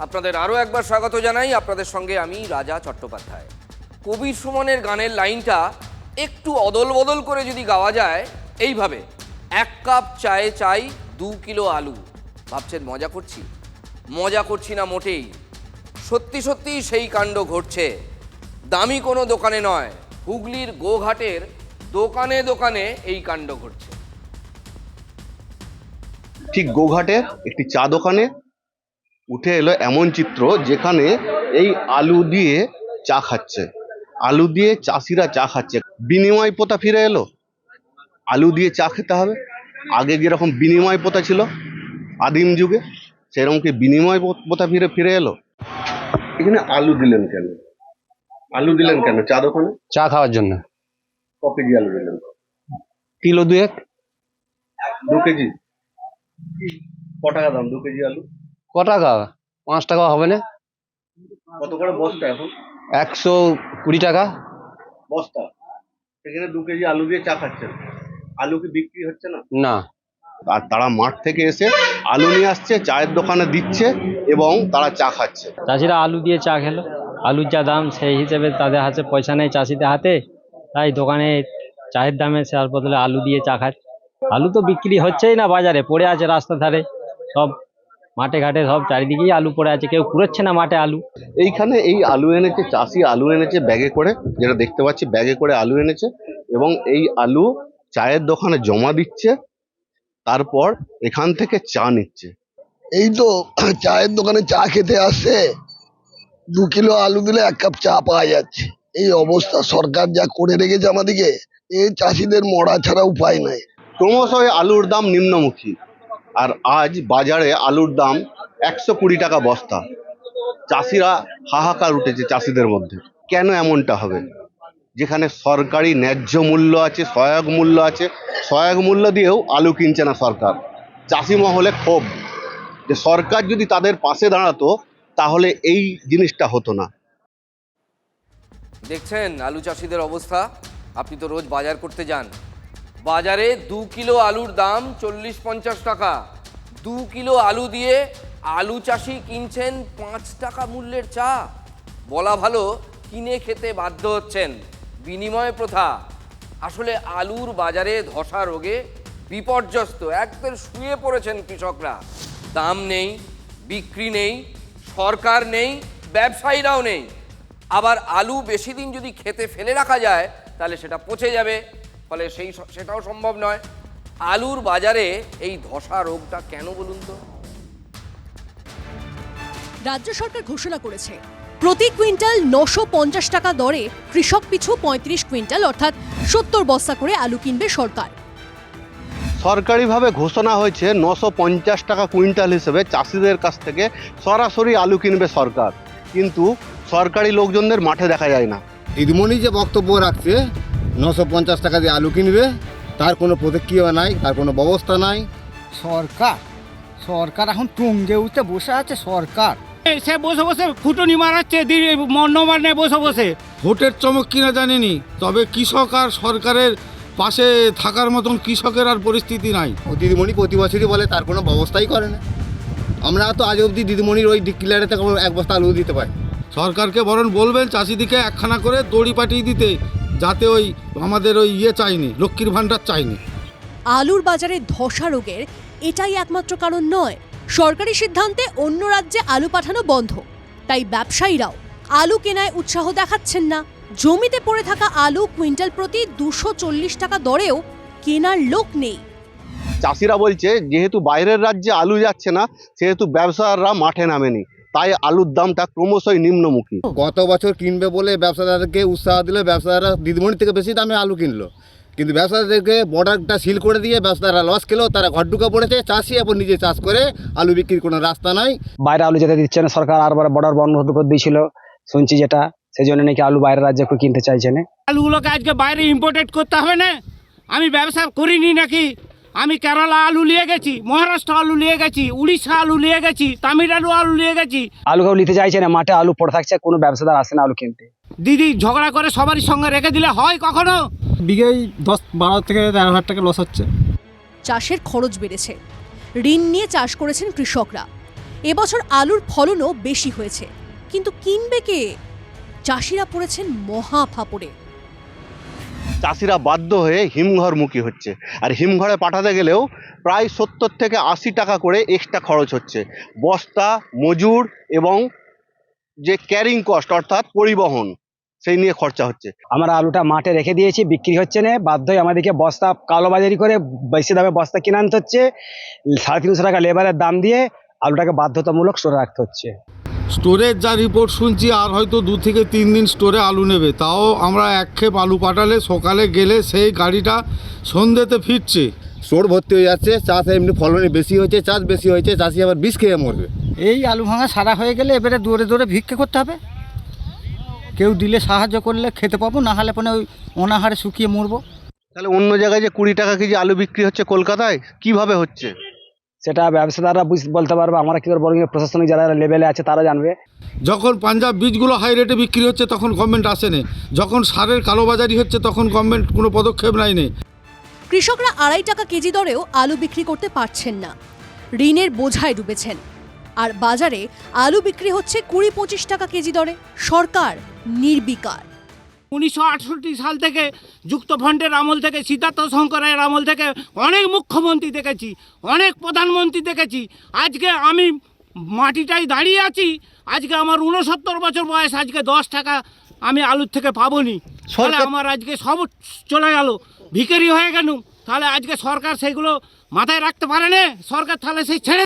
আপনাদের আরও একবার স্বাগত জানাই। আপনাদের সঙ্গে আমি রাজা চট্টোপাধ্যায়। কবির সুমনের গানের লাইনটা একটু অদল বদল করে যদি গাওয়া যায় এইভাবে, 1 কাপ চায়ে চাই 2 কিলো আলু। ভাবছেন মজা করছি? মজা করছি না মোটেই। সত্যি সত্যি সেই কাণ্ড ঘটছে। দামি কোনো দোকানে নয়, হুগলির গোঘাটের দোকানে দোকানে এই কাণ্ড ঘটছে। ঠিক গোঘাটের একটি চা দোকানে উঠে এলো এমন চিত্র যেখানে এই আলু দিয়ে চা খাচ্ছে, আলু দিয়ে চাষিরা চা খাচ্ছে। বিনিময় প্রথা ফিরে এলো, আলু দিয়ে চা খেতে হবে। আগে যেরকম বিনিময় প্রথা ছিল আদিম যুগে, সেরকম কি বিনিময় প্রথা ফিরে এলো? এখানে আলু দিলেন কেন? আলু দিলেন কেন চা দোকানে? চা খাওয়ার জন্য। ক কেজি আলু দিলেন? Kilo 2 2 KG. ক টাকা দাম 2 কেজি আলু? ক টাকা? 5 টাকা হবে না? কত করে বস্তা এখন? 120 টাকা বস্তা। সেখানে 2 কেজি আলু দিয়ে চা খাচ্ছেন, আলু কি বিক্রি হচ্ছে না? না। আর তারা মাঠ থেকে এসে আলু নিয়ে আসছে, চায়ের দোকানে দিচ্ছে এবং তারা চা খাচ্ছে। চাষিরা আলু দিয়ে চা খেলো, আলুর যা দাম সেই হিসেবে তাদের হাতে পয়সা নেই চাষিদের হাতে, তাই দোকানে চায়ের দামে তার বদলে আলু দিয়ে চা খায়। আলু তো বিক্রি হচ্ছেই না, বাজারে পড়ে আছে রাস্তার ধারে, সব মাঠে ঘাটে সব চারিদিকেই আলু পড়ে আছে, কেউ কুড়োচ্ছে না মাঠে আলু। এইখানে এই আলু এনেছে, চাষি আলু এনেছে ব্যাগে করে, যেটা দেখতে পাচ্ছি ব্যাগে করে আলু এনেছে এবং এই আলু চায়ের দোকানে জমা দিচ্ছে, তারপর এখান থেকে চা নিচ্ছে। এই তো চায়ের দোকানে চা খেতে আসছে, 2 কিলো আলু দিলে 1 কাপ চা পাওয়া যাচ্ছে। এই অবস্থা সরকার যা করে রেখেছে আমাদেরকে, এই চাষিদের মরা ছাড়া উপায় নাই। ক্রমশ আলুর দাম নিম্নমুখী, আর আজ বাজারে আলুর দাম 120 টাকা বস্তা। চাষিরা হাহাকার উঠেছে চাষিদের মধ্যে। কেন এমনটা হবে? যেখানে সরকারি ন্যায্য মূল্য আছে, সহায়ক মূল্য আছে, সহায়ক মূল্য দিয়েও আলু কিনছে না সরকার। চাষি মহলে ক্ষোভ যে সরকার যদি তাদের পাশে দাঁড়াতো তাহলে এই জিনিসটা হতো না। দেখছেন আলু চাষিদের অবস্থা। আপনি তো রোজ বাজার করতে যান, বাজারে 2 কিলো আলুর দাম 40-50 টাকা। 2 কিলো আলু দিয়ে আলু চাষি কিনছেন 5 টাকা মূল্যের চা। বলা ভালো কিনে খেতে বাধ্য হচ্ছেন। বিনিময় প্রথা। আসলে আলুর বাজারে ধসা রোগে বিপর্যস্ত, একদম শুয়ে পড়েছেন কৃষকরা। দাম নেই, বিক্রি নেই, সরকার নেই, ব্যবসায়ীরাও নেই। আবার আলু বেশি দিন যদি খেতে ফেলে রাখা যায় তাহলে সেটা পচে যাবে, ফলে সেটাও সম্ভব নয়। আলুর বাজারে এই ধসা রোগটা কেন বলুন তো? রাজ্য সরকার ঘোষণা করেছে প্রতি কুইন্টাল 950 টাকা দরে কৃষক পিছু 35 কুইন্টাল অর্থাৎ 70 বস্তা করে আলু কিনবে সরকার। সরকারিভাবে ঘোষণা হয়েছে 950 টাকা কুইন্টাল হিসেবে চাষিদের কাছ থেকে সরাসরি আলু কিনবে সরকার, কিন্তু সরকারি লোকজনদের মাঠে দেখা যায় না। দিদিমণি যে বক্তব্য রাখছে 950 টাকা দিয়ে আলু কিনবে, তার কোনো প্রতিক্রিয়া নাই, তার কোনো ব্যবস্থা নাই। সরকার এখন টুঙ্গে উঠে বসে আছে। সরকার সে বসে বসে ফুটুনি মারাচ্ছে, নবান্নে বসে বসে। ভোটের চমক কিনা জানিনি, তবে কৃষক আর সরকারের পাশে থাকার মতন কৃষকের আর পরিস্থিতি নাই। দিদিমণি প্রতি বছরই বলে, তার কোনো ব্যবস্থাই করে না। আমরা তো আজ অবধি দিদিমণির ওই ডিক্লারেতে কোনো 1 বস্তা আলু দিতে পারি। সরকারকে বরং বলবেন চাষিদিকে একখানা করে দড়ি পাঠিয়ে দিতে, যাতে ওই আমাদের ওই চাইনি, লক্ষ্মীর ভাণ্ডার চাইনি। আলুর বাজারে ধসা রোগের এটাই একমাত্র কারণ নয়। সরকারি সিদ্ধান্তে অন্য রাজ্যে আলু পাঠানো বন্ধ, তাই ব্যবসায়ীরাও আলু কেনায় উৎসাহ দেখাচ্ছেন না। জমিতে পড়ে থাকা আলু কুইন্টাল প্রতি 240 টাকা দরেও কেনার লোক নেই। চাষিরা বলছে যেহেতু বাইরের রাজ্যে আলু যাচ্ছে না, সেহেতু ব্যবসাদাররা মাঠে নামেনি, তাই আলুর দামটা ক্রমশই নিম্নমুখী। গত বছর কিনবে বলে ব্যবসাদারকে উৎসাহ দিল, ব্যবসাদাররা দিদিমণির থেকে বেশি দামে আলু কিনলো, কিন্তু ব্যবসাদারদেরকে বর্ডারটা সিল করে দিয়ে ব্যবসাদাররা লস খেলো, তারা ঘর ঢুকে পড়েছে। চাষি এখন নিজে চাষ করে আলু বিক্রির কোনো রাস্তা নাই। বাইরে আলু যেতে দিচ্ছে না সরকার, আর বর্ডার বন্ধ করে দিয়েছিল শুনছি, যেটা সেই জন্য নাকি আলু বাইরের রাজ্যে কেউ কিনতে চাইছে না। আলুগুলোকে আজকে বাইরে ইম্পোর্টেড করতে হবে না? আমি ব্যবসা করিনি নাকি? আমি কেরালা আলু নিয়ে গেছি, মহারাষ্ট্র আলু নিয়ে গেছি, উড়িষ্যা আলু নিয়ে গেছি, তামিলনাড়ু আলু নিয়ে গেছি। আলু কেউ নিতে চাইছে না, মাঠে আলু পড়ে থাকছে, কোনো ব্যবসাদার আসে না আলু কিনতে। দিদি ঝগড়া করে সবারই সঙ্গে রেখে দিলে হয় কখনো? বিঘায় 10-12 থেকে 13,000 টাকা লস হচ্ছে। চাষের খরচ বেড়েছে, ঋণ নিয়ে চাষ করেছেন কৃষকরা। এবছর আলুর ফলনও বেশি হয়েছে, কিন্তু কিনবে কে? চাষিরা পড়েছেন মহা ফাপড়ে। চাষিরা বাধ্য হয়ে হিমঘরমুখী হচ্ছে, আর হিমঘরে পাঠাতে গেলেও প্রায় 70 থেকে 80 টাকা করে এক্সট্রা খরচ হচ্ছে। বস্তা, মজুর এবং যে ক্যারিং কস্ট অর্থাৎ পরিবহন, সেই নিয়ে খরচা হচ্ছে। আমরা আলুটা মাঠে রেখে দিয়েছি, বিক্রি হচ্ছে না, বাধ্য হয়ে আমাদেরকে বস্তা কালোবাজারি করে বেশি দামে বস্তা কিনে আনতে হচ্ছে। 350 টাকা লেবারের দাম দিয়ে আলুটাকে বাধ্যতামূলক স্টোরে রাখতে হচ্ছে। স্টোরের যা রিপোর্ট শুনছি, আর হয়তো 2 থেকে 3 দিন স্টোরে আলু নেবে। তাও আমরা এক ক্ষেপ আলু পাঠালে সকালে গেলে সেই গাড়িটা সন্ধ্যেতে ফিরছে। স্টোর ভর্তি হয়ে যাচ্ছে, চাষ এমনি ফলনে বেশি হয়েছে, চাষ বেশি হয়েছে, চাষি আবার বিষ খেয়ে মরবে। এই আলু ভাঙা সারা হয়ে গেলে এবারে দৌড়ে দৌড়ে ভিক্ষে করতে হবে। কেউ দিলে সাহায্য করলে খেতে পাবো, না হলে পরে ওই অনাহারে শুকিয়ে মরবো। তাহলে অন্য জায়গায় যে 20 টাকা কেজি আলু বিক্রি হচ্ছে কলকাতায়, কিভাবে হচ্ছে? সেটা ব্যবসাদাররা বলতে পারবে, আমরা কি করে বলবো? প্রশাসনিক যারা লেভেলে আছে তারা জানবে। যখন পাঞ্জাব বীজগুলো হাই রেটে বিক্রি হচ্ছে তখন গভর্নমেন্ট আসেনি, যখন সারের কালোবাজারি হচ্ছে তখন গভর্নমেন্ট কোনো পদক্ষেপ নেয়নি। কৃষকরা 2.5 টাকা কেজি দরেও আলু বিক্রি করতে পারছেন না, ঋণের বোঝায় ডুবেছেন। আর বাজারে আলু বিক্রি হচ্ছে 20-25 টাকা কেজি দরে। সরকার নির্বিকার। 1968 সাল থেকে যুক্তফ্রন্টের আমল থেকে, সিদ্ধার্থ শঙ্করের আমল থেকে অনেক মুখ্যমন্ত্রী দেখেছি, অনেক প্রধানমন্ত্রী দেখেছি। আজকে আমি মাটিটাই দাঁড়িয়ে আছি, আজকে আমার 69 বছর বয়স, আজকে 10 টাকা আমি আলুর থেকে পাবোনি। তাহলে আমার আজকে সব চলে গেল, ভিখারি হয়ে গেল। তাহলে আজকে সরকার সেইগুলো মাথায় রাখতে পারে না, সরকার তাহলে সেই ছেড়ে